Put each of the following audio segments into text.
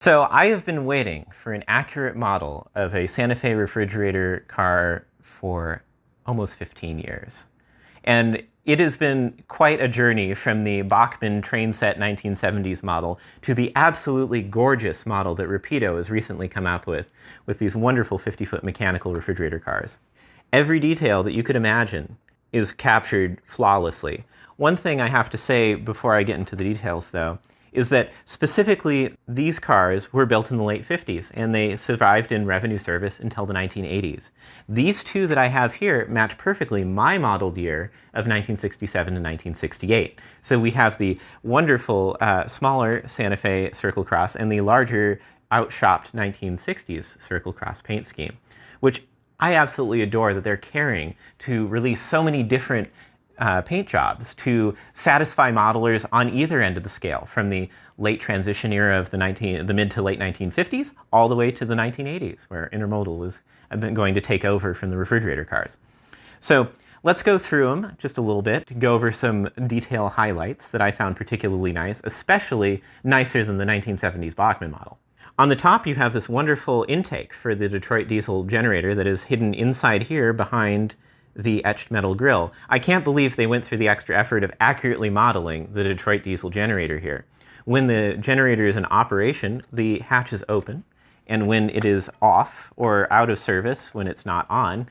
So I have been waiting for an accurate model of a Santa Fe refrigerator car for almost 15 years. And it has been quite a journey from the Bachmann train set 1970s model to the absolutely gorgeous model that Rapido has recently come up with these wonderful 50-foot mechanical refrigerator cars. Every detail that you could imagine is captured flawlessly. One thing I have to say before I get into the details, though, is that specifically these cars were built in the late 50s and they survived in revenue service until the 1980s. These two that I have here match perfectly my modeled year of 1967 to 1968. So we have the wonderful smaller Santa Fe Circle Cross and the larger outshopped 1960s Circle Cross paint scheme, which I absolutely adore that they're caring to release so many different paint jobs to satisfy modelers on either end of the scale, from the late transition era of the mid to late 1950s all the way to the 1980s, where intermodal was going to take over from the refrigerator cars. So let's go through them just a little bit to go over some detail highlights that I found particularly nice, especially nicer than the 1970s Bachmann model. On the top, you have this wonderful intake for the Detroit diesel generator that is hidden inside here behind the etched metal grill. I can't believe they went through the extra effort of accurately modeling the Detroit diesel generator here. When the generator is in operation, the hatch is open, and when it is off or out of service, when it's not on,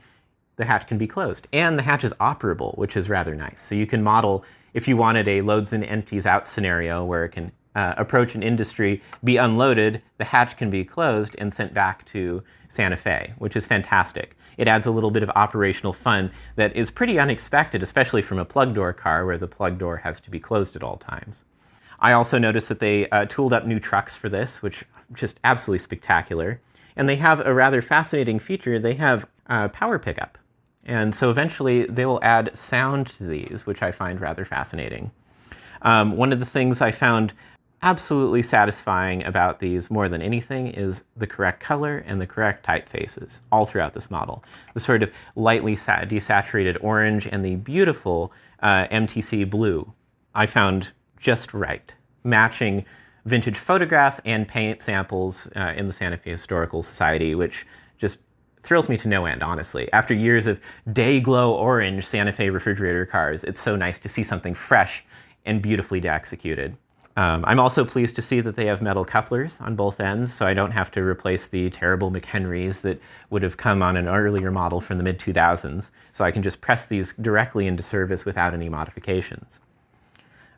the hatch can be closed. And the hatch is operable, which is rather nice. So you can model, if you wanted a loads and empties out scenario where it can approach an industry, be unloaded, the hatch can be closed and sent back to Santa Fe, which is fantastic. It adds a little bit of operational fun that is pretty unexpected, especially from a plug door car where the plug door has to be closed at all times. I also noticed that they tooled up new trucks for this, which just absolutely spectacular. And they have a rather fascinating feature. They have power pickup. And so eventually they will add sound to these, which I find rather fascinating. One of the things I found absolutely satisfying about these more than anything is the correct color and the correct typefaces all throughout this model. The sort of lightly desaturated orange and the beautiful MTC blue I found just right, matching vintage photographs and paint samples in the Santa Fe Historical Society, which just thrills me to no end, honestly. After years of day glow orange Santa Fe refrigerator cars, it's so nice to see something fresh and beautifully executed. I'm also pleased to see that they have metal couplers on both ends, so I don't have to replace the terrible McHenrys that would have come on an earlier model from the mid-2000s, so I can just press these directly into service without any modifications.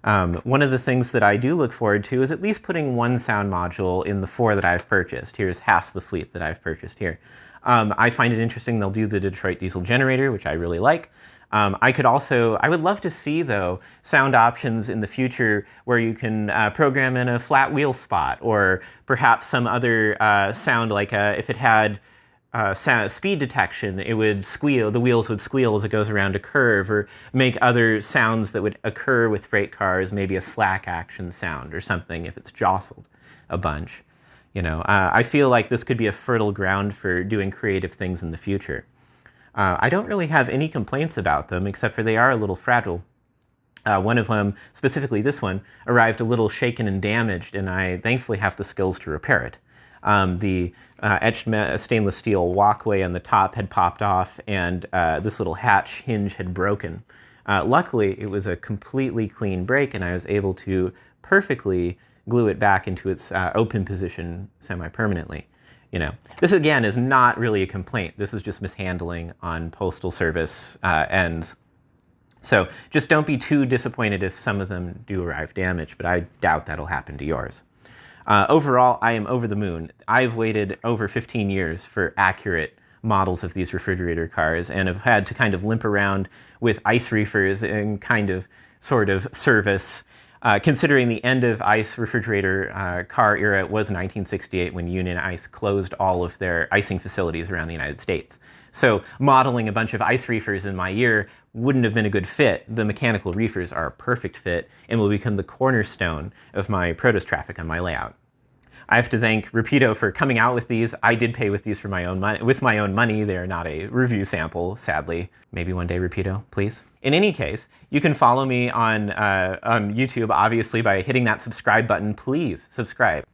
One of the things that I do look forward to is at least putting one sound module in the 4 that I've purchased. Here's half the fleet that I've purchased here. I find it interesting they'll do the Detroit diesel generator, which I really like. I would love to see, though, sound options in the future where you can program in a flat wheel spot, or perhaps some other sound, like if it had speed detection, it would squeal, the wheels would squeal as it goes around a curve, or make other sounds that would occur with freight cars, maybe a slack action sound or something if it's jostled a bunch. You know, I feel like this could be a fertile ground for doing creative things in the future. I don't really have any complaints about them, except for they are a little fragile. One of them, specifically this one, arrived a little shaken and damaged, and I thankfully have the skills to repair it. The etched stainless steel walkway on the top had popped off, and this little hatch hinge had broken. Luckily, it was a completely clean break, and I was able to perfectly glue it back into its open position semi-permanently. You know, this again is not really a complaint. This is just mishandling on postal service ends. So just don't be too disappointed if some of them do arrive damaged, but I doubt that'll happen to yours. Overall, I am over the moon. I've waited over 15 years for accurate models of these refrigerator cars and have had to kind of limp around with ice reefers and kind of sort of service. Considering the end of ICE refrigerator car era was 1968, when Union Ice closed all of their icing facilities around the United States. So modeling a bunch of ice reefers in my year wouldn't have been a good fit. The mechanical reefers are a perfect fit and will become the cornerstone of my produce traffic on my layout. I have to thank Rapido for coming out with these. I did pay with these for my own money. With my own money, they're not a review sample, sadly. Maybe one day, Rapido, please. In any case, you can follow me on YouTube, obviously, by hitting that subscribe button. Please subscribe.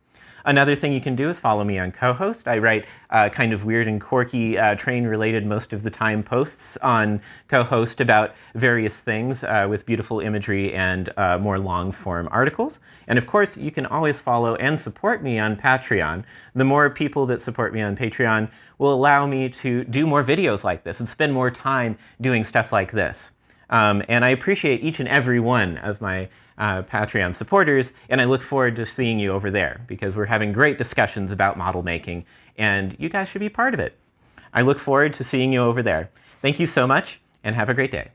Another thing you can do is follow me on Co-Host. I write kind of weird and quirky train-related most of the time posts on Co-Host about various things with beautiful imagery and more long-form articles. And of course, you can always follow and support me on Patreon. The more people that support me on Patreon will allow me to do more videos like this and spend more time doing stuff like this. And I appreciate each and every one of my Patreon supporters, and I look forward to seeing you over there because we're having great discussions about model making, and you guys should be part of it. I look forward to seeing you over there. Thank you so much, and have a great day.